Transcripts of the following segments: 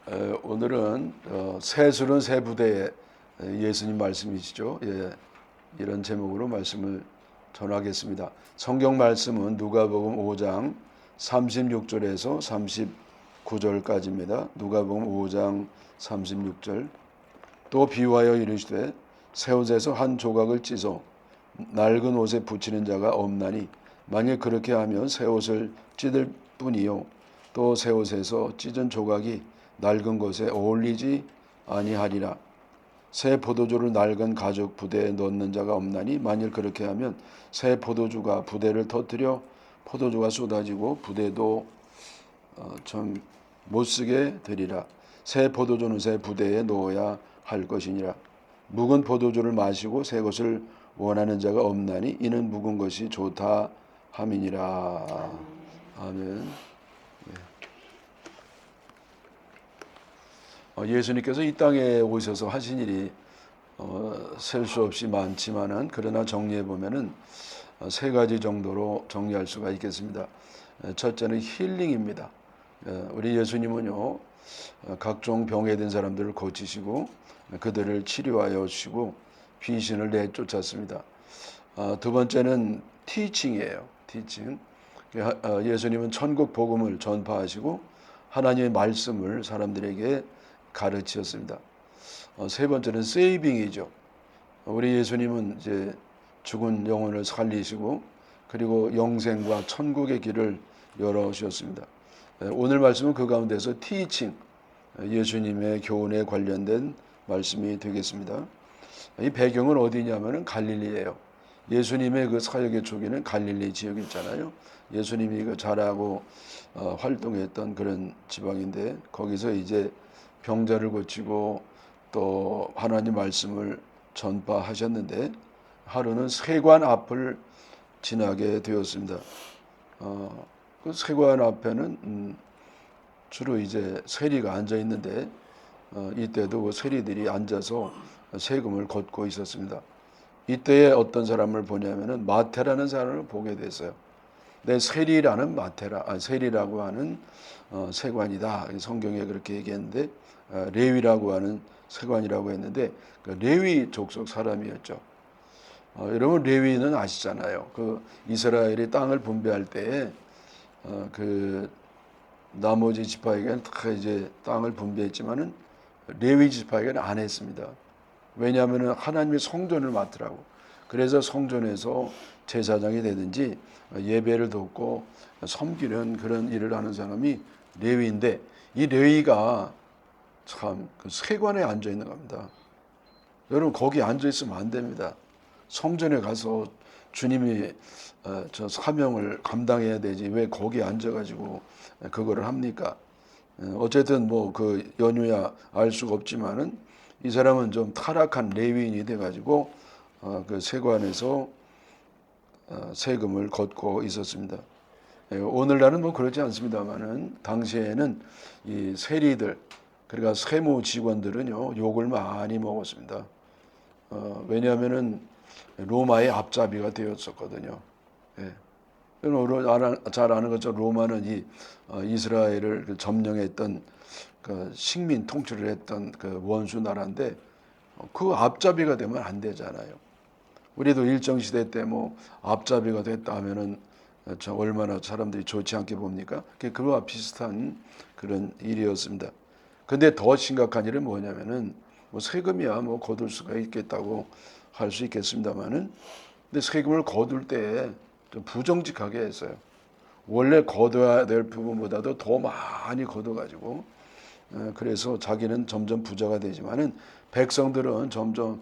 오늘은 새술은 새 부대의 예수님 말씀이시죠. 예, 이런 제목으로 말씀을 전하겠습니다. 성경 말씀은 누가복음 5장 36절에서 39절까지입니다. 누가복음 5장 36절. 또 비유하여 이르시되 새 옷에서 한 조각을 찢어 낡은 옷에 붙이는 자가 없나니 만일 그렇게 하면 새 옷을 찢을 뿐이요 또 새 옷에서 찢은 조각이 낡은 것에 어울리지 아니하리라. 새 포도주를 낡은 가죽 부대에 넣는 자가 없나니 만일 그렇게 하면 새 포도주가 부대를 터뜨려 포도주가 쏟아지고 부대도 좀 못쓰게 되리라. 새 포도주는 새 부대에 넣어야 할 것이니라. 묵은 포도주를 마시고 새 것을 원하는 자가 없나니 이는 묵은 것이 좋다 함이니라. 아멘. 예수님께서 이 땅에 오셔서 하신 일이 셀 수 없이 많지만은 그러나 정리해 보면은 세 가지 정도로 정리할 수가 있겠습니다. 첫째는 힐링입니다. 우리 예수님은요 각종 병에 든 사람들을 고치시고 그들을 치료하여 주시고 귀신을 내쫓았습니다. 두 번째는 티칭이에요. 티칭. 예수님은 천국 복음을 전파하시고 하나님의 말씀을 사람들에게 가르치셨습니다. 세 번째는 세이빙이죠. 우리 예수님은 이제 죽은 영혼을 살리시고 그리고 영생과 천국의 길을 열어 주셨습니다. 오늘 말씀은 그 가운데서 티칭, 예수님의 교훈에 관련된 말씀이 되겠습니다. 이 배경은 어디냐면은 갈릴리예요. 예수님의 그 사역의 초기는 갈릴리 지역이 있잖아요. 예수님이 그 자라고 활동했던 그런 지방인데 거기서 이제 병자를 고치고 또 하나님 말씀을 전파하셨는데 하루는 세관 앞을 지나게 되었습니다. 그 세관 앞에는 주로 이제 세리가 앉아 있는데 이때도 그 세리들이 앉아서 세금을 걷고 있었습니다. 이때에 어떤 사람을 보냐면은 마태라는 사람을 보게 됐어요. 내 세리라는 세리라고 하는 세관이다. 성경에 그렇게 얘기했는데 레위라고 하는 세관이라고 했는데 그 레위 족속 사람이었죠. 여러분 레위는 아시잖아요. 그 이스라엘이 땅을 분배할 때에 그 나머지 지파에게는 다 이제 땅을 분배했지만은 레위 지파에게는 안 했습니다. 왜냐하면 하나님의 성전을 맡으라고. 그래서 성전에서 제사장이 되든지 예배를 돕고 섬기는 그런 일을 하는 사람이 레위인데 이 레위가 참 그 세관에 앉아 있는 겁니다. 여러분 거기 앉아 있으면 안 됩니다. 성전에 가서 주님이 저 사명을 감당해야 되지 왜 거기 앉아가지고 그거를 합니까? 어쨌든 뭐 그 연유야 알 수가 없지만은 이 사람은 좀 타락한 레위인이 돼가지고 그 세관에서 세금을 걷고 있었습니다. 오늘날은 뭐 그렇지 않습니다만은 당시에는 이 세리들 그러니까 세무 직원들은요 욕을 많이 먹었습니다. 왜냐하면은 로마의 앞잡이가 되었었거든요. 예. 잘 아는 것처럼 로마는 이 이스라엘을 점령했던 그 식민 통치를 했던 그 원수 나라인데 그 앞잡이가 되면 안 되잖아요. 우리도 일정 시대 때 뭐 앞잡이가 됐다 하면은 저 얼마나 사람들이 좋지 않게 봅니까? 그와 비슷한 그런 일이었습니다. 근데 더 심각한 일은 뭐냐면은 뭐 세금이야 뭐 거둘 수가 있겠다고 할 수 있겠습니다만은 근데 세금을 거둘 때 좀 부정직하게 했어요. 원래 거둬야 될 부분보다도 더 많이 거둬가지고 그래서 자기는 점점 부자가 되지만은 백성들은 점점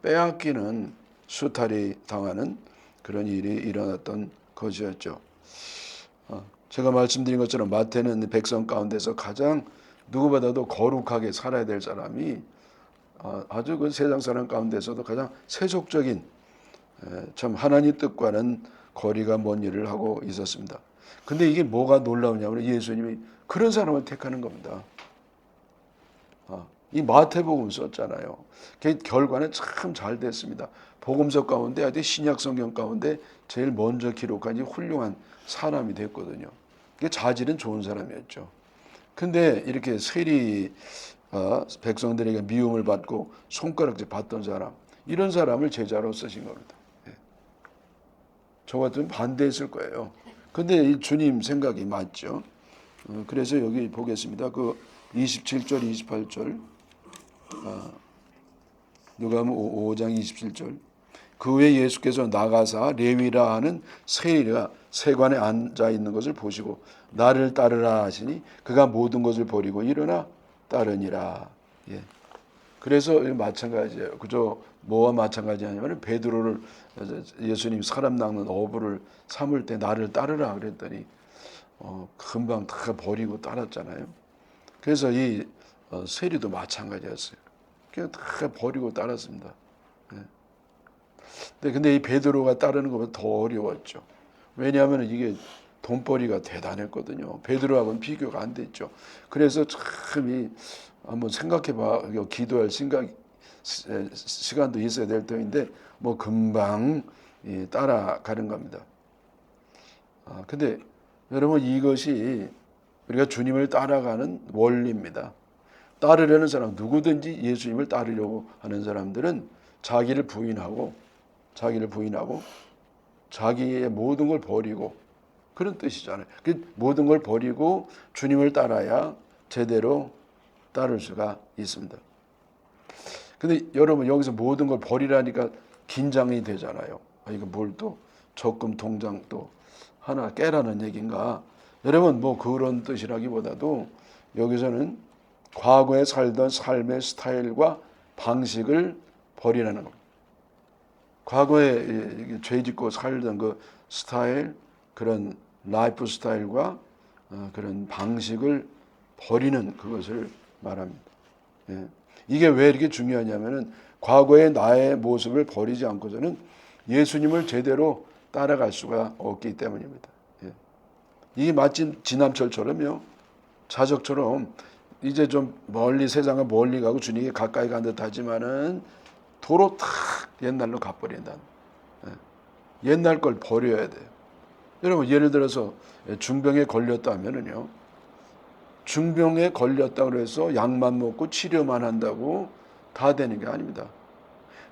빼앗기는 수탈이 당하는 그런 일이 일어났던 것이었죠. 제가 말씀드린 것처럼 마태는 백성 가운데서 가장 누구보다도 거룩하게 살아야 될 사람이 아주 그 세상 사람 가운데서도 가장 세속적인 참 하나님 뜻과는 거리가 먼 일을 하고 있었습니다. 근데 이게 뭐가 놀라우냐면 예수님이 그런 사람을 택하는 겁니다. 이 마태복음 썼잖아요. 그 결과는 참 잘 됐습니다. 복음서 가운데 아주 신약 성경 가운데 제일 먼저 기록한 훌륭한 사람이 됐거든요. 자질은 좋은 사람이었죠. 근데 이렇게 세리 백성들에게 미움을 받고 손가락질 받던 사람, 이런 사람을 제자로 쓰신 겁니다. 예. 저 같으면 반대했을 거예요. 근데 이 주님 생각이 맞죠. 그래서 여기 보겠습니다. 그 27절, 28절, 누가복음 5장 27절. 그 후에 예수께서 나가사 레위라 하는 세리가 세관에 앉아 있는 것을 보시고 나를 따르라 하시니 그가 모든 것을 버리고 일어나 따르니라. 예. 그래서 마찬가지예요. 그저 뭐와 마찬가지냐면 베드로를 예수님 사람 낚는 어부를 삼을 때 나를 따르라 그랬더니 금방 다 버리고 따랐잖아요. 그래서 이 세리도 마찬가지였어요. 그냥 다 버리고 따랐습니다. 예. 근데 이 베드로가 따르는 것보다 더 어려웠죠. 왜냐하면 이게 돈벌이가 대단했거든요. 베드로하고는 비교가 안 됐죠. 그래서 참 한번 생각해봐. 기도할 시간도 있어야 될 터인데 뭐 금방 따라가는 겁니다. 근데 여러분 이것이 우리가 주님을 따라가는 원리입니다. 따르려는 사람 누구든지 예수님을 따르려고 하는 사람들은 자기를 부인하고 자기의 모든 걸 버리고 그런 뜻이잖아요. 그 모든 걸 버리고 주님을 따라야 제대로 따를 수가 있습니다. 근데 여러분 여기서 모든 걸 버리라니까 긴장이 되잖아요. 이거 뭘 또 적금 통장 또 하나 깨라는 얘기인가? 여러분 뭐 그런 뜻이라기보다도 여기서는 과거에 살던 삶의 스타일과 방식을 버리라는 겁니다. 과거에 죄 짓고 살던 그 스타일, 그런 라이프 스타일과 그런 방식을 버리는 그것을 말합니다. 예. 이게 왜 이렇게 중요하냐면은 과거의 나의 모습을 버리지 않고서는 예수님을 제대로 따라갈 수가 없기 때문입니다. 예. 이게 마치 지남철처럼요, 자적처럼 이제 좀 멀리 세상을 멀리 가고 주님께 가까이 간 듯하지만은 도로 탁 옛날로 가버린다. 예. 옛날 걸 버려야 돼요. 여러분 예를 들어서 중병에 걸렸다면은요, 중병에 걸렸다고 해서 약만 먹고 치료만 한다고 다 되는 게 아닙니다.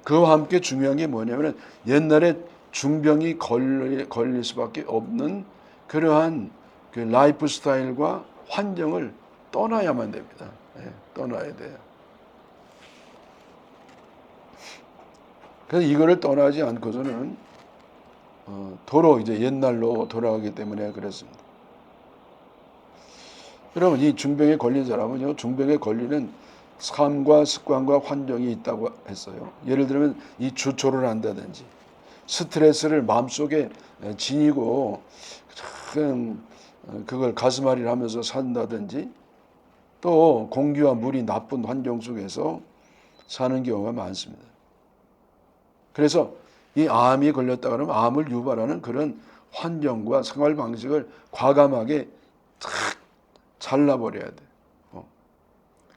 그와 함께 중요한 게 뭐냐면 옛날에 중병이 걸릴 수밖에 없는 그러한 그 라이프 스타일과 환경을 떠나야만 됩니다. 예, 떠나야 돼요. 그래서 이거를 떠나지 않고서는 도로 이제 옛날로 돌아가기 때문에 그렇습니다. 여러분 이 중병에 걸린 사람은요, 중병에 걸리는 삶과 습관과 환경이 있다고 했어요. 예를 들면 이 주초를 한다든지 스트레스를 마음속에 지니고 참 그걸 가슴앓이를 하면서 산다든지 또 공기와 물이 나쁜 환경 속에서 사는 경우가 많습니다. 그래서 이 암이 걸렸다 그러면 암을 유발하는 그런 환경과 생활 방식을 과감하게 탁 잘라버려야 돼.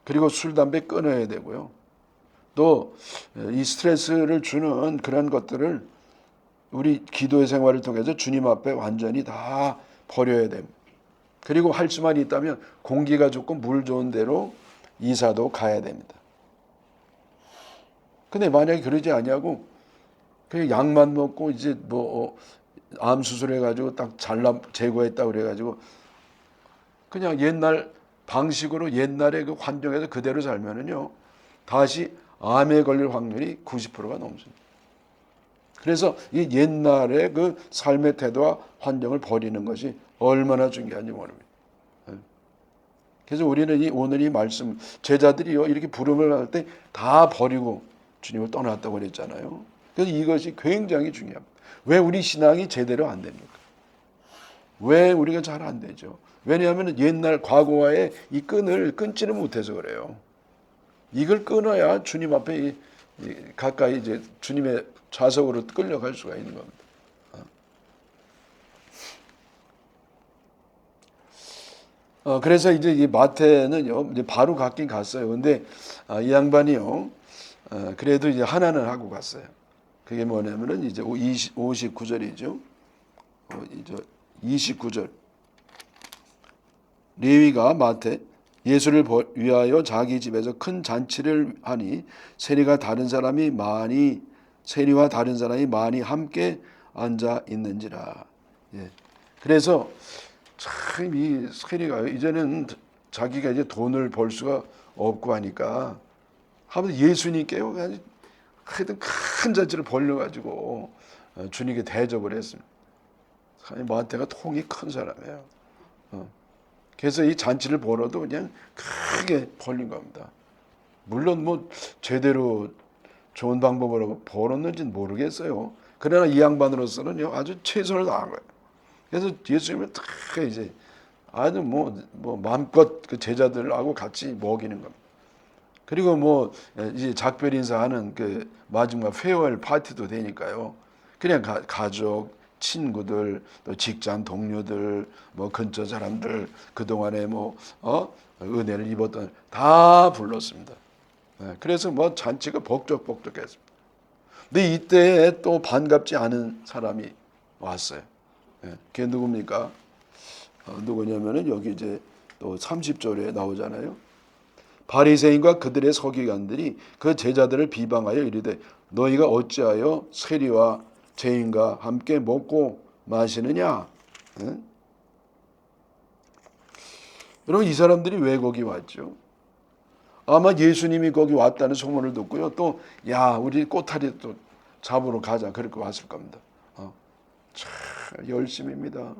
그리고 술, 담배 끊어야 되고요. 또 이 스트레스를 주는 그런 것들을 우리 기도의 생활을 통해서 주님 앞에 완전히 다 버려야 됩니다. 그리고 할 수만 있다면 공기가 좋고 물 좋은 데로 이사도 가야 됩니다. 근데 만약에 그러지 않냐고 그냥 약만 먹고 이제 뭐 암 수술해가지고 딱 잘라 제거했다 그래가지고 그냥 옛날 방식으로 옛날의 그 환경에서 그대로 살면은요, 다시 암에 걸릴 확률이 90%가 넘습니다. 그래서 이 옛날의 그 삶의 태도와 환경을 버리는 것이 얼마나 중요한지 모릅니다. 그래서 우리는 오늘 이 말씀, 제자들이요, 이렇게 부름을 할 때 다 버리고 주님을 떠났다고 그랬잖아요. 그래서 이것이 굉장히 중요합니다. 왜 우리 신앙이 제대로 안 됩니까? 왜 우리가 잘 안 되죠? 왜냐하면 옛날 과거와의 이 끈을 끊지는 못해서 그래요. 이걸 끊어야 주님 앞에 가까이 이제 주님의 좌석으로 끌려갈 수가 있는 겁니다. 그래서 이제 이 마태는요, 이제 바로 갔긴 갔어요. 근데 이 양반이요, 그래도 이제 하나는 하고 갔어요. 그게 뭐냐면은 이제 59절이죠. 이제 29절. 레위가 마태 예수를 위하여 자기 집에서 큰 잔치를 하니 세리와 다른 사람이 많이 함께 앉아 있는지라. 예. 그래서 참 이 세리가 이제는 자기가 이제 돈을 벌 수가 없고 하니까 하면 예수님께요 하여튼 큰 잔치를 벌려가지고 주님께 대접을 했습니다. 마태가 통이 큰 사람이에요. 그래서 이 잔치를 벌어도 그냥 크게 벌린 겁니다. 물론 뭐 제대로 좋은 방법으로 벌었는지는 모르겠어요. 그러나 이 양반으로서는 아주 최선을 다한 거예요. 그래서 예수님을 다 이제 아주 뭐 마음껏 그 제자들하고 같이 먹이는 겁니다. 그리고 뭐 이제 작별 인사하는 그 마지막 페어웰 파티도 되니까요. 그냥 가족, 친구들, 또 직장 동료들, 뭐 근처 사람들, 그 동안에 은혜를 입었던 다 불렀습니다. 그래서 뭐 잔치가 복적복적했습니다. 근데 이때에 또 반갑지 않은 사람이 왔어요. 그게 누굽니까? 누구냐면은 여기 이제 또 30절에 나오잖아요. 바리새인과 그들의 서기관들이 그 제자들을 비방하여 이르되 너희가 어찌하여 세리와 죄인과 함께 먹고 마시느냐? 응? 여러분 이 사람들이 왜 거기 왔죠? 아마 예수님이 거기 왔다는 소문을 듣고요. 또 야 우리 꼬타리 또 잡으러 가자 그렇게 왔을 겁니다. 참 열심입니다.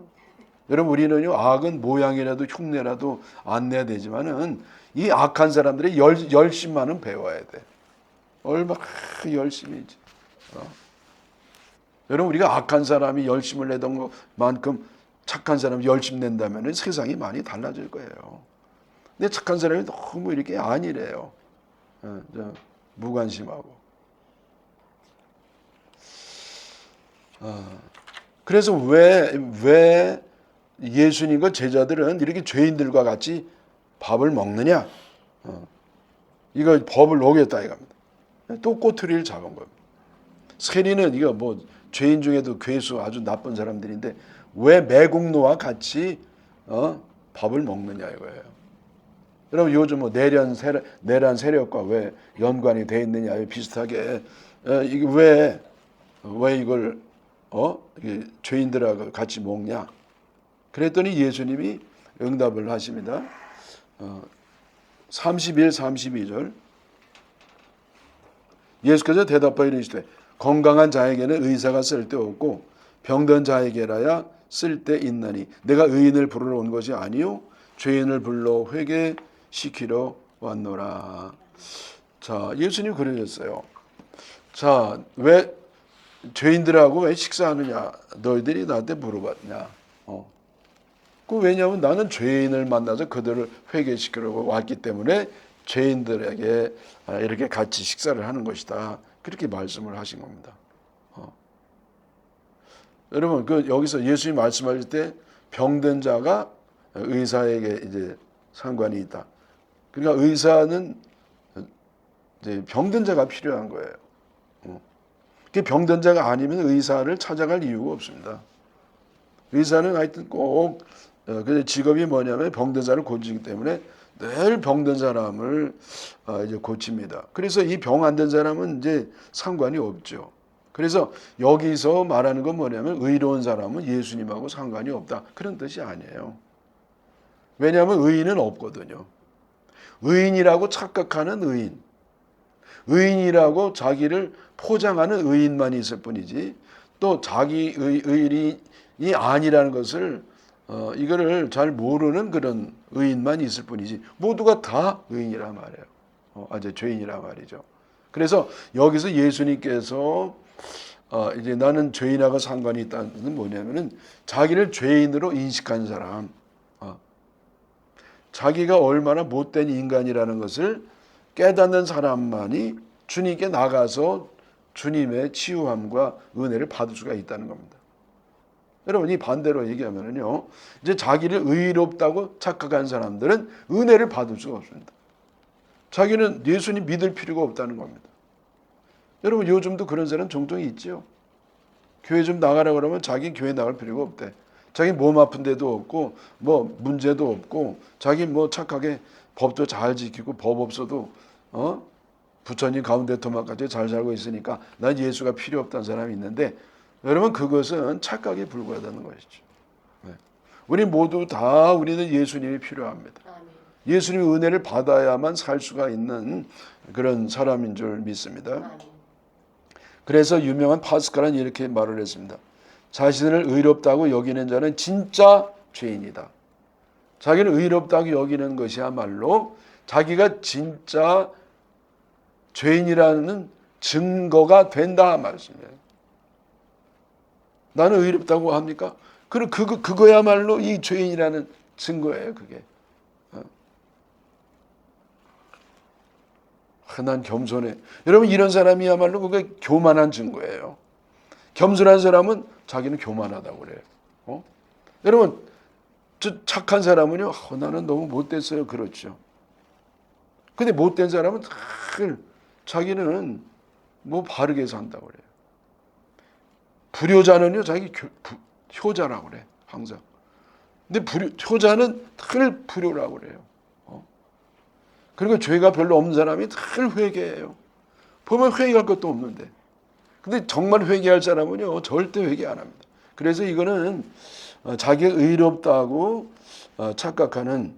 여러분 우리는요 악은 모양이라도 흉내라도 안 내야 되지만은 이 악한 사람들의 열심만은 배워야 돼. 얼마나 열심이지. 여러분 우리가 악한 사람이 열심을 내던 것만큼 착한 사람이 열심 낸다면 세상이 많이 달라질 거예요. 근데 착한 사람이 너무 이렇게 아니래요. 무관심하고. 그래서 왜 예수님과 제자들은 이렇게 죄인들과 같이 밥을 먹느냐? 이거 법을 어겼다 이겁니다. 또 꼬투리를 잡은 겁니다. 세리는 이거 뭐 죄인 중에도 괴수 아주 나쁜 사람들인데 왜 매국노와 같이 밥을 먹느냐 이거예요. 여러분 요즘 뭐 내란 세력과 왜 연관이 돼 있느냐 비슷하게 이게 왜 이걸 죄인들하고 같이 먹냐? 그랬더니 예수님이 응답을 하십니다. 31, 32절 예수께서 대답하여 이르시되 건강한 자에게는 의사가 쓸데없고 병든 자에게라야 쓸데있나니 내가 의인을 부르러 온 것이 아니요 죄인을 불러 회개시키러 왔노라. 자, 예수님 그러셨어요. 자, 왜 죄인들하고 왜 식사하느냐? 너희들이 나한테 물어봤냐? 왜냐하면 나는 죄인을 만나서 그들을 회개시키려고 왔기 때문에 죄인들에게 이렇게 같이 식사를 하는 것이다. 그렇게 말씀을 하신 겁니다. 여러분 여기서 예수님 말씀하실 때 병든 자가 의사에게 이제 상관이 있다. 그러니까 의사는 이제 병든 자가 필요한 거예요. 그 병든 자가 아니면 의사를 찾아갈 이유가 없습니다. 의사는 하여튼 꼭 직업이 뭐냐면 병든 사람을 고치기 때문에 늘 병든 사람을 이제 고칩니다. 그래서 이 병 안 든 사람은 이제 상관이 없죠. 그래서 여기서 말하는 건 뭐냐면 의로운 사람은 예수님하고 상관이 없다. 그런 뜻이 아니에요. 왜냐하면 의인은 없거든요. 의인이라고 착각하는 의인이라고 자기를 포장하는 의인만 있을 뿐이지 또 자기 의인이 아니라는 것을 이거를 잘 모르는 그런 의인만 있을 뿐이지 모두가 다 의인이란 말이에요. 이제 죄인이란 말이죠. 그래서 여기서 예수님께서 이제 나는 죄인하고 상관이 있다는 것은 뭐냐면은 자기를 죄인으로 인식한 사람, 자기가 얼마나 못된 인간이라는 것을 깨닫는 사람만이 주님께 나가서 주님의 치유함과 은혜를 받을 수가 있다는 겁니다. 여러분 이 반대로 얘기하면요, 이제 자기를 의롭다고 착각한 사람들은 은혜를 받을 수가 없습니다. 자기는 예수님 믿을 필요가 없다는 겁니다. 여러분 요즘도 그런 사람 종종 있죠. 교회 좀 나가라 그러면 자기 교회 나갈 필요가 없대. 자기 몸 아픈 데도 없고 뭐 문제도 없고 자기 뭐 착하게 법도 잘 지키고 법 없어도 부처님 가운데 토막까지 잘 살고 있으니까 난 예수가 필요 없다는 사람이 있는데 여러분 그것은 착각에 불과하다는 것이죠. 네. 우리 모두 다 우리는 예수님이 필요합니다. 예수님의 은혜를 받아야만 살 수가 있는 그런 사람인 줄 믿습니다. 그래서 유명한 파스칼은 이렇게 말을 했습니다. 자신을 의롭다고 여기는 자는 진짜 죄인이다. 자기를 의롭다고 여기는 것이야말로 자기가 진짜 죄인이라는 증거가 된다 말씀이에요. 나는 의롭다고 합니까? 그거야말로 이 죄인이라는 증거예요. 그게. 난 겸손해. 여러분 이런 사람이야말로 그게 교만한 증거예요. 겸손한 사람은 자기는 교만하다고 그래요. 여러분 저 착한 사람은요. 나는 너무 못됐어요. 그렇죠. 근데 못된 사람은 늘 자기는 뭐 바르게 산다고 그래요. 불효자는요. 자기 효자라고 그래. 항상. 근데 효자는 늘 불효라고 그래요. 그리고 죄가 별로 없는 사람이 늘 회개해요. 보면 회개할 것도 없는데. 근데 정말 회개할 사람은요. 절대 회개 안 합니다. 그래서 이거는 자기가 의롭다고 착각하는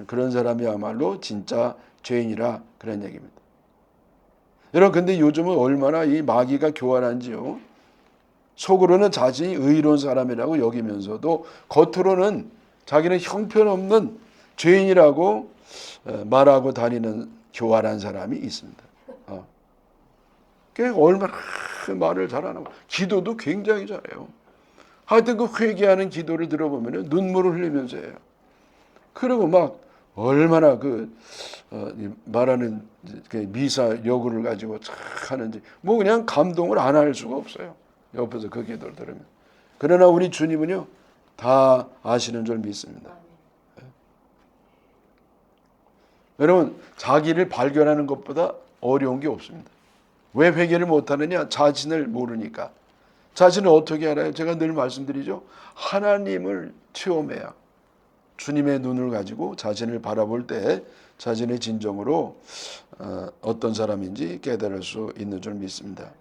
그런 사람이야말로 진짜 죄인이라 그런 얘기입니다. 여러분 근데 요즘은 얼마나 이 마귀가 교활한지요. 속으로는 자신이 의로운 사람이라고 여기면서도 겉으로는 자기는 형편없는 죄인이라고 말하고 다니는 교활한 사람이 있습니다. 얼마나 말을 잘하나. 기도도 굉장히 잘해요. 하여튼 그 회개하는 기도를 들어보면 눈물을 흘리면서 해요. 그리고 막 얼마나 말하는 미사 여구를 가지고 착 하는지 뭐 그냥 감동을 안 할 수가 없어요. 옆에서 그 기도를 들으면. 그러나 우리 주님은요 다 아시는 줄 믿습니다. 여러분 자기를 발견하는 것보다 어려운 게 없습니다. 왜 회개를 못하느냐? 자신을 모르니까. 자신을 어떻게 알아요? 제가 늘 말씀드리죠. 하나님을 체험해야 주님의 눈을 가지고 자신을 바라볼 때 자신의 진정으로 어떤 사람인지 깨달을 수 있는 줄 믿습니다.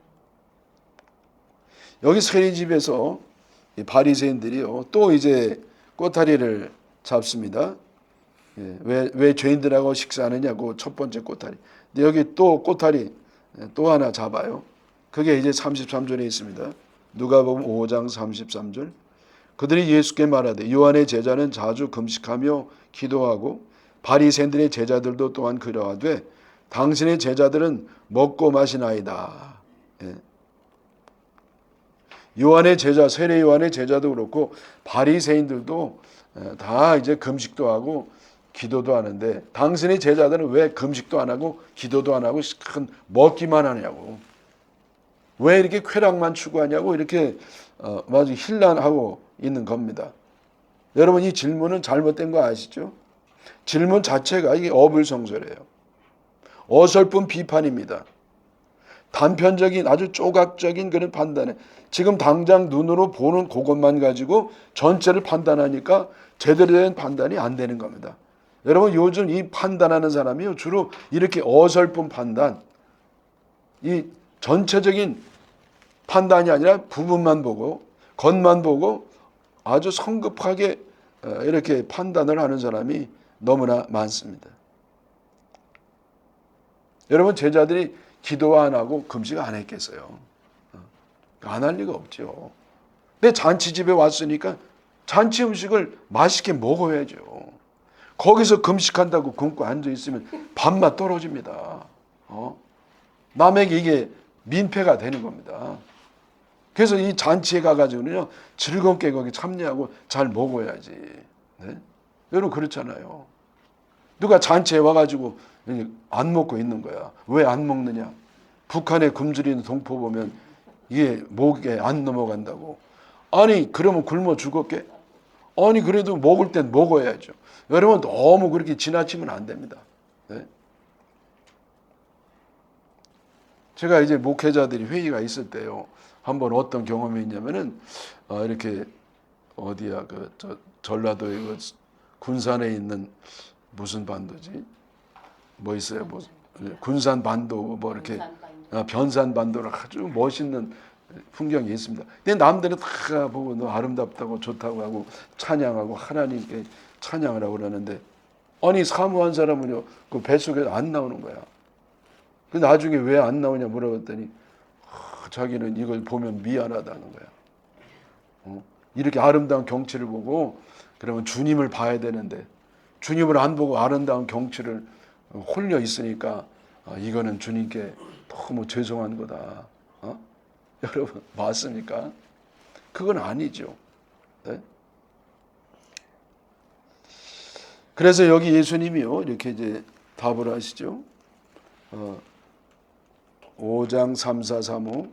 여기 세리집에서 바리새인들이요 또 이제 꼬타리를 잡습니다. 왜 죄인들하고 식사하느냐고 첫 번째 꼬타리. 근데 여기 또 꼬타리 또 하나 잡아요. 그게 이제 33절에 있습니다. 누가복음 5장 33절. 그들이 예수께 말하되 요한의 제자는 자주 금식하며 기도하고 바리새인들의 제자들도 또한 그러하되 당신의 제자들은 먹고 마시나이다. 요한의 제자, 세례 요한의 제자도 그렇고 바리새인들도 다 이제 금식도 하고 기도도 하는데 당신의 제자들은 왜 금식도 안 하고 기도도 안 하고 먹기만 하냐고. 왜 이렇게 쾌락만 추구하냐고 이렇게 마치 힐난하고 있는 겁니다. 여러분 이 질문은 잘못된 거 아시죠? 질문 자체가 이게 어불성설이에요. 어설픈 비판입니다. 단편적인 아주 조각적인 그런 판단에 지금 당장 눈으로 보는 그것만 가지고 전체를 판단하니까 제대로 된 판단이 안 되는 겁니다. 여러분 요즘 이 판단하는 사람이 주로 이렇게 어설픈 판단, 이 전체적인 판단이 아니라 부분만 보고 겉만 보고 아주 성급하게 이렇게 판단을 하는 사람이 너무나 많습니다. 여러분 제자들이 기도 안 하고 금식 안 했겠어요? 안 할 리가 없죠. 근데 잔치집에 왔으니까 잔치 음식을 맛있게 먹어야죠. 거기서 금식한다고 굶고 앉아있으면 밥맛 떨어집니다. 남에게 이게 민폐가 되는 겁니다. 그래서 이 잔치에 가가지고는요 즐겁게 거기 참여하고 잘 먹어야지. 네? 여러분 그렇잖아요. 누가 잔치에 와가지고 안 먹고 있는 거야. 왜 안 먹느냐? 북한에 굶주리는 동포 보면 이게 목에 안 넘어간다고. 아니 그러면 굶어 죽었게? 아니 그래도 먹을 땐 먹어야죠. 여러분 너무 그렇게 지나치면 안 됩니다. 네? 제가 이제 목회자들이 회의가 있을 때요. 한번 어떤 경험이 있냐면은 이렇게 어디야 전라도의 군산에 있는 무슨 반도지? 뭐 있어요? 뭐 군산 반도 뭐 이렇게 변산 반도라 아주 멋있는 풍경이 있습니다. 근데 남들은 다 보고 너 아름답다고 좋다고 하고 찬양하고 하나님께 찬양을 하고 그러는데 아니 사모한 사람은요 그 뱃속에 안 나오는 거야. 그 나중에 왜 안 나오냐 물어봤더니 자기는 이걸 보면 미안하다는 거야. 이렇게 아름다운 경치를 보고 그러면 주님을 봐야 되는데 주님을 안 보고 아름다운 경치를 홀려 있으니까 이거는 주님께 너무 죄송한 거다. 여러분 맞습니까? 그건 아니죠. 네? 그래서 여기 예수님이요 이렇게 이제 답을 하시죠. 5장 3, 4, 3, 5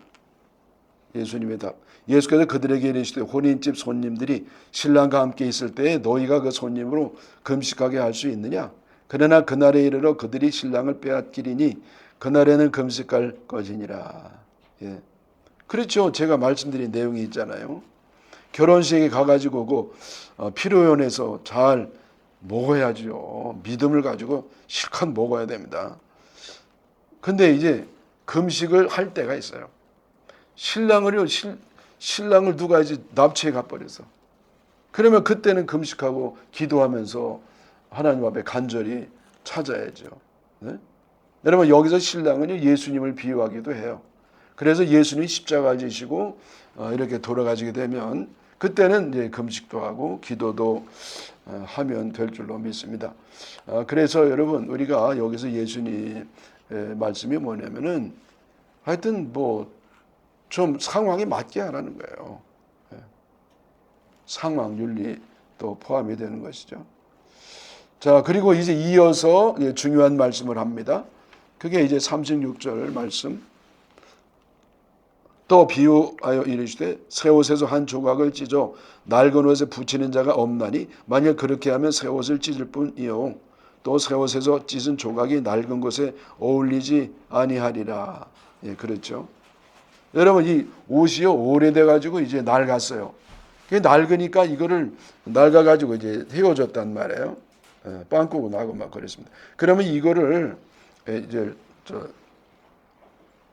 예수님의 답. 예수께서 그들에게 이르시되 혼인집 손님들이 신랑과 함께 있을 때에 너희가 그 손님으로 금식하게 할 수 있느냐? 그러나 그날에 이르러 그들이 신랑을 빼앗기리니 그날에는 금식할 것이니라. 예. 그렇죠. 제가 말씀드린 내용이 있잖아요. 결혼식에 가가지고 피로연에서 잘 먹어야죠. 믿음을 가지고 실컷 먹어야 됩니다. 근데 이제 금식을 할 때가 있어요. 신랑을 누가 이제 납치해 가버려서. 그러면 그때는 금식하고 기도하면서 하나님 앞에 간절히 찾아야죠. 네? 여러분 여기서 신랑은요 예수님을 비유하기도 해요. 그래서 예수님이 십자가를 지시고 이렇게 돌아가시게 되면 그때는 이제 금식도 하고 기도도 하면 될 줄로 믿습니다. 그래서 여러분 우리가 여기서 예수님 말씀이 뭐냐면은 하여튼 뭐 좀 상황에 맞게 하라는 거예요. 상황 윤리도 포함이 되는 것이죠. 자 그리고 이제 이어서 중요한 말씀을 합니다. 그게 이제 36절 말씀. 또 비유하여 이르시되 새 옷에서 한 조각을 찢어 낡은 옷에 붙이는 자가 없나니 만약 그렇게 하면 새 옷을 찢을 뿐이요 또 새 옷에서 찢은 조각이 낡은 것에 어울리지 아니하리라. 예, 그렇죠. 여러분 이 옷이요 오래돼 가지고 이제 낡았어요. 그게 낡으니까 이거를 낡아 가지고 이제 헤어졌단 말이에요. 빵꾸고 나고 막 그랬습니다. 그러면 이거를 이제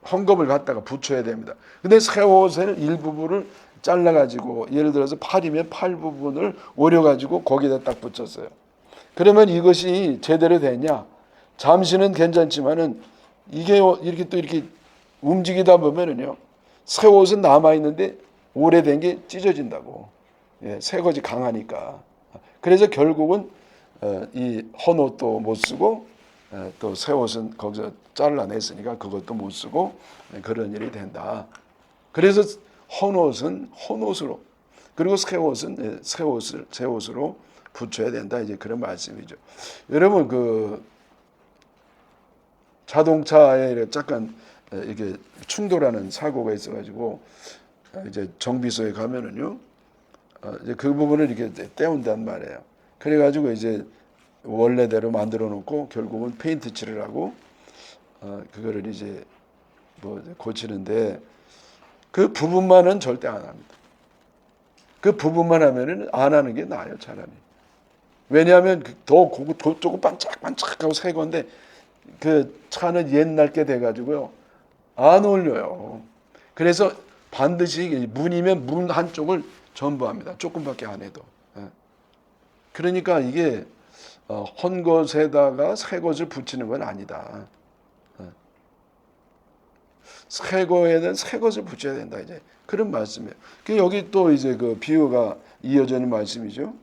헝겊을 갖다가 붙여야 됩니다. 근데 새 옷의 일부분을 잘라 가지고 예를 들어서 팔이면 팔 부분을 오려 가지고 거기다 딱 붙였어요. 그러면 이것이 제대로 되냐? 잠시는 괜찮지만은 이게 이렇게 또 이렇게 움직이다 보면은요 새 옷은 남아 있는데 오래된 게 찢어진다고. 예, 새 것이 강하니까. 그래서 결국은 이 헌 옷도 못 쓰고 또 새 옷은 거기서 잘라냈으니까 그것도 못 쓰고 그런 일이 된다. 그래서 헌 옷은 헌 옷으로 그리고 새 옷은 새 옷으로 붙여야 된다. 이제 그런 말씀이죠. 여러분 그 자동차에 잠깐 이게 충돌하는 사고가 있어가지고 이제 정비소에 가면은요 이제 그 부분을 이렇게 떼운단 말이에요. 그래가지고 이제 원래대로 만들어 놓고 결국은 페인트 칠을 하고 그거를 이제 뭐 고치는데 그 부분만은 절대 안 합니다. 그 부분만 하면은 안 하는 게 나아요, 차라리. 왜냐하면 더 조금 반짝반짝하고 새 건데 그 차는 옛날 게 돼가지고요 안 어울려요. 그래서 반드시 문이면 문 한쪽을 전부 합니다. 조금밖에 안 해도. 그러니까 이게 헌 것에다가 새 것을 붙이는 건 아니다. 새 거에는 새 것을 붙여야 된다. 이제 그런 말씀이에요. 그 여기 또 이제 그 비유가 이어지는 말씀이죠.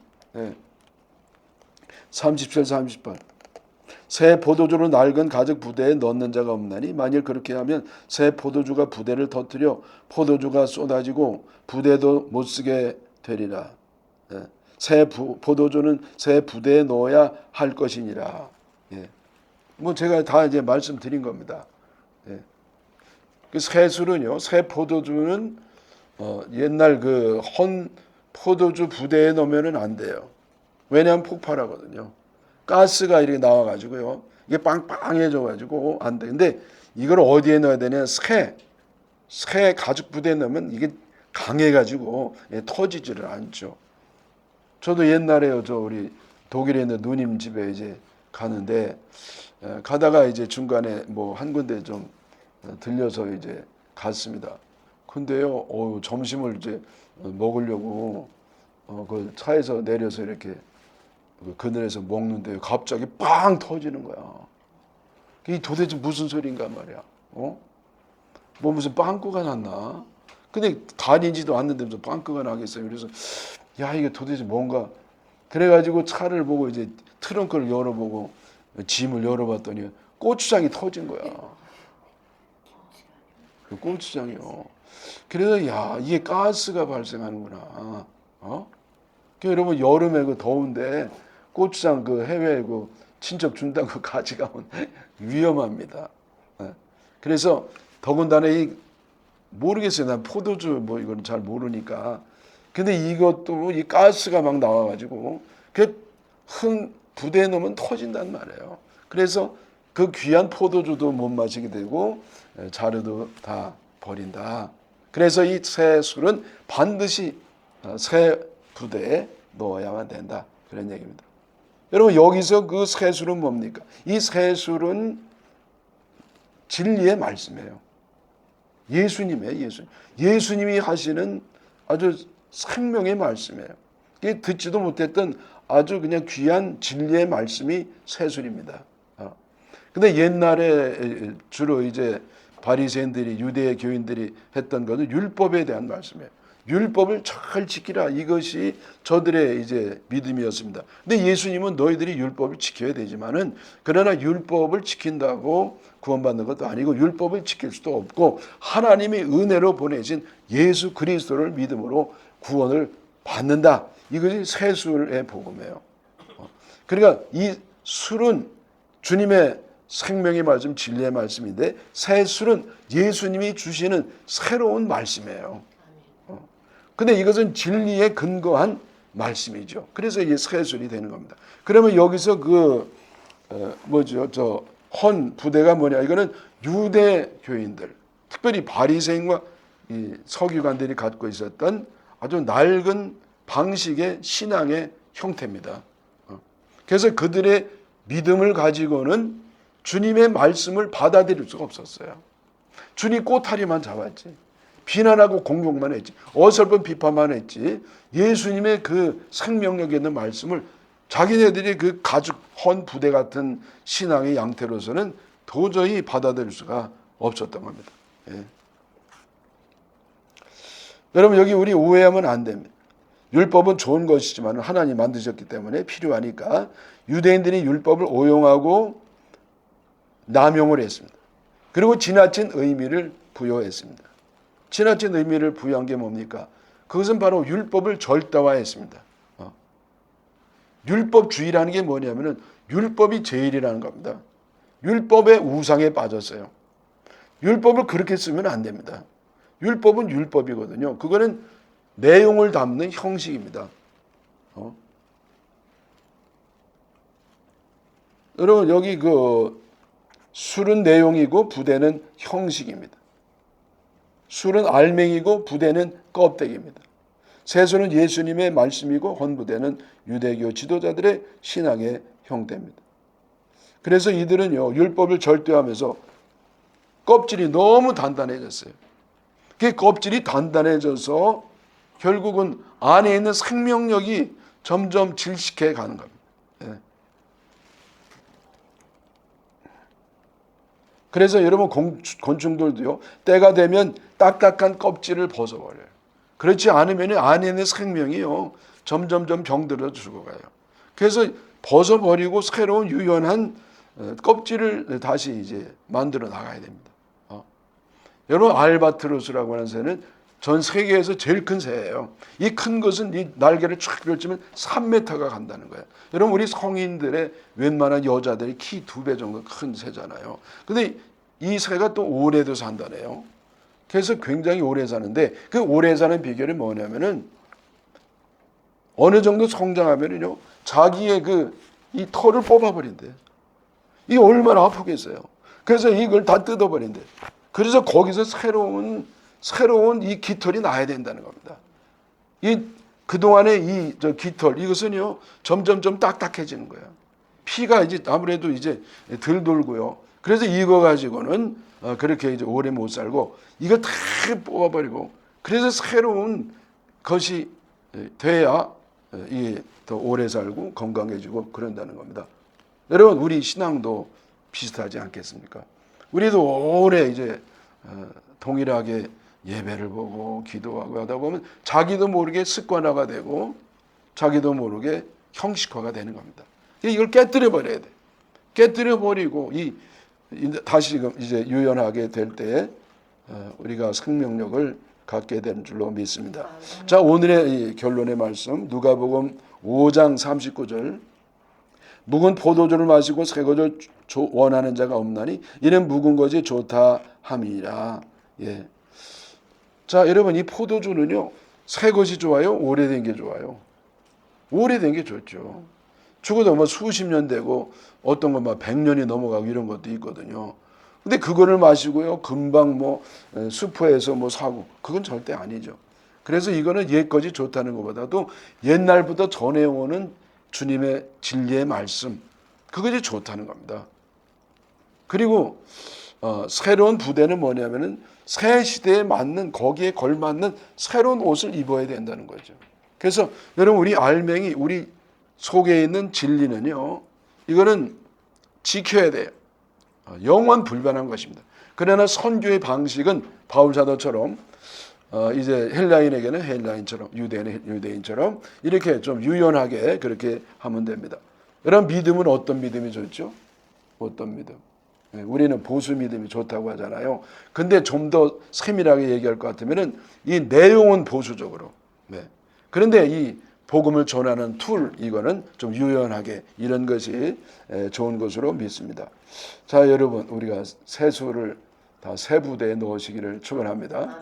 37, 38. 새 포도주를 낡은 가죽 부대에 넣는 자가 없나니 만일 그렇게 하면 새 포도주가 부대를 터뜨려 포도주가 쏟아지고 부대도 못 쓰게 되리라. 새 포도주는 새 부대에 넣어야 할 것이니라. 뭐 제가 다 이제 말씀드린 겁니다. 그 새 술은요, 새 포도주는 옛날 그 헌 포도주 부대에 넣으면은 안 돼요. 왜냐하면 폭발하거든요. 가스가 이렇게 나와가지고요, 이게 빵빵해져가지고 안 돼. 근데 이걸 어디에 넣어야 되냐? 새 가죽 부대에 넣으면 이게 강해가지고 터지지를 않죠. 저도 옛날에요, 저 우리 독일에 있는 누님 집에 이제 가는데 가다가 이제 중간에 뭐 한 군데 좀 들려서 이제 갔습니다. 근데요, 점심을 이제 먹으려고 그 차에서 내려서 이렇게 그 그늘에서 먹는데 갑자기 빵 터지는 거야. 이게 도대체 무슨 소린가 말이야. 뭐 무슨 빵꾸가 났나? 근데 다니지도 않는데 무슨 빵꾸가 나겠어요. 그래서 야, 이게 도대체 뭔가. 그래가지고 차를 보고 이제 트렁크를 열어보고 짐을 열어봤더니 고추장이 터진 거야. 그 고추장이요. 그래서 야, 이게 가스가 발생하는구나. 여러분 여름에 그 더운데 고추장 그 해외 그 친척 준다고 가져가면 위험합니다. 그래서 더군다나 모르겠어요. 난 포도주 뭐 이건 잘 모르니까. 근데 이것도 이 가스가 막 나와가지고 부대에 넣으면 터진단 말이에요. 그래서 그 귀한 포도주도 못 마시게 되고 자료도 다 버린다. 그래서 이 새 술은 반드시 새 부대에 넣어야만 된다. 그런 얘기입니다. 여러분 여기서 그 새 술은 뭡니까? 이 새 술은 진리의 말씀이에요. 예수님이에요. 예수님이 하시는 아주 생명의 말씀이에요. 이게 듣지도 못했던 아주 그냥 귀한 진리의 말씀이 새 술입니다. 근데 옛날에 주로 이제 바리새인들이 유대 교인들이 했던 것은 율법에 대한 말씀이에요. 율법을 잘 지키라. 이것이 저들의 이제 믿음이었습니다. 근데 예수님은 너희들이 율법을 지켜야 되지만은 그러나 율법을 지킨다고 구원받는 것도 아니고 율법을 지킬 수도 없고 하나님의 은혜로 보내신 예수 그리스도를 믿음으로 구원을 받는다. 이것이 새 술의 복음이에요. 그러니까 이 술은 주님의 생명의 말씀, 진리의 말씀인데 새 술은 예수님이 주시는 새로운 말씀이에요. 근데 이것은 진리에 근거한 말씀이죠. 그래서 이게 새 술이 되는 겁니다. 그러면 여기서 헌 부대가 뭐냐? 이거는 유대 교인들, 특별히 바리새인과 이 서기관들이 갖고 있었던 아주 낡은 방식의 신앙의 형태입니다. 그래서 그들의 믿음을 가지고는 주님의 말씀을 받아들일 수가 없었어요. 주님 꼬타리만 잡았지. 비난하고 공격만 했지. 어설픈 비판만 했지. 예수님의 그 생명력 있는 말씀을 자기네들이 그 가죽 헌 부대 같은 신앙의 양태로서는 도저히 받아들일 수가 없었던 겁니다. 예. 여러분 여기 우리 오해하면 안 됩니다. 율법은 좋은 것이지만 하나님 만드셨기 때문에 필요하니까 유대인들이 율법을 오용하고 남용을 했습니다. 그리고 지나친 의미를 부여했습니다. 지나친 의미를 부여한 게 뭡니까? 그것은 바로 율법을 절대화했습니다. 율법주의라는 게 뭐냐면은 율법이 제일이라는 겁니다. 율법의 우상에 빠졌어요. 율법을 그렇게 쓰면 안 됩니다. 율법은 율법이거든요. 그거는 내용을 담는 형식입니다. 여러분 여기 술은 내용이고 부대는 형식입니다. 술은 알맹이고 부대는 껍데기입니다. 새술은 예수님의 말씀이고 헌부대는 유대교 지도자들의 신앙의 형태입니다. 그래서 이들은요 율법을 절대하면서 껍질이 너무 단단해졌어요. 그 껍질이 단단해져서 결국은 안에 있는 생명력이 점점 질식해 가는 겁니다. 예. 그래서 여러분 곤충들도요 때가 되면 딱딱한 껍질을 벗어버려요. 그렇지 않으면 안에 있는 생명이요 점점점 병들어 죽어가요. 그래서 벗어버리고 새로운 유연한 껍질을 다시 이제 만들어 나가야 됩니다. 여러분 알바트로스라고 하는 새는 전 세계에서 제일 큰 새예요. 이 큰 것은 이 날개를 쫙 펼치면 3m가 간다는 거예요. 여러분 우리 성인들의 웬만한 여자들이 키 2배 정도 큰 새잖아요. 근데 이 새가 또 오래도 산다네요. 그래서 굉장히 오래 사는데 그 오래 사는 비결이 뭐냐면은 어느 정도 성장하면은요 자기의 이 털을 뽑아버린대. 이게 얼마나 아프겠어요. 그래서 이걸 다 뜯어버린대. 그래서 거기서 새로운 이 깃털이 나야 된다는 겁니다. 그동안의 깃털 이것은요 점점점 딱딱해지는 거예요. 피가 이제 아무래도 이제 덜 돌고요. 그래서 이거 가지고는 그렇게 이제 오래 못 살고 이걸 다 뽑아버리고 그래서 새로운 것이 돼야 이게 더 오래 살고 건강해지고 그런다는 겁니다. 여러분 우리 신앙도 비슷하지 않겠습니까? 우리도 오래 이제 동일하게 예배를 보고 기도하고 하다 보면 자기도 모르게 습관화가 되고 자기도 모르게 형식화가 되는 겁니다. 이걸 깨뜨려 버려야 돼. 깨뜨려 버리고 다시 이제 유연하게 될 때 우리가 생명력을 갖게 되는 줄로 믿습니다. 자, 오늘의 이 결론의 말씀 누가복음 5장 39절. 묵은 포도주를 마시고 새 것을 원하는 자가 없나니 이는 묵은 것이 좋다 함이라. 예. 자, 여러분 이 포도주는요. 새 것이 좋아요? 오래된 게 좋아요? 오래된 게 좋죠. 죽어도 뭐 수십 년 되고 어떤 건 막 100년이 넘어가고 이런 것도 있거든요. 근데 그거를 마시고요. 금방 뭐 슈퍼에서 뭐 사고 그건 절대 아니죠. 그래서 이거는 옛것이 좋다는 것보다도 옛날부터 전해오는 주님의 진리의 말씀 그것이 좋다는 겁니다. 그리고 새로운 부대는 뭐냐면은 새 시대에 맞는 거기에 걸맞는 새로운 옷을 입어야 된다는 거죠. 그래서 여러분 우리 알맹이 우리 속에 있는 진리는요. 이거는 지켜야 돼요. 영원 불변한 것입니다. 그러나 선교의 방식은 바울 사도처럼 이제 헬라인에게는 헬라인처럼 유대인은 유대인처럼 이렇게 좀 유연하게 그렇게 하면 됩니다. 여러분 믿음은 어떤 믿음이 좋죠? 어떤 믿음? 우리는 보수 믿음이 좋다고 하잖아요. 근데 좀 더 세밀하게 얘기할 것 같으면은 이 내용은 보수적으로. 네. 그런데 이 복음을 전하는 툴 이거는 좀 유연하게 이런 것이 좋은 것으로 믿습니다. 자, 여러분 우리가 세수를 다 세 부대에 넣으시기를 축원합니다.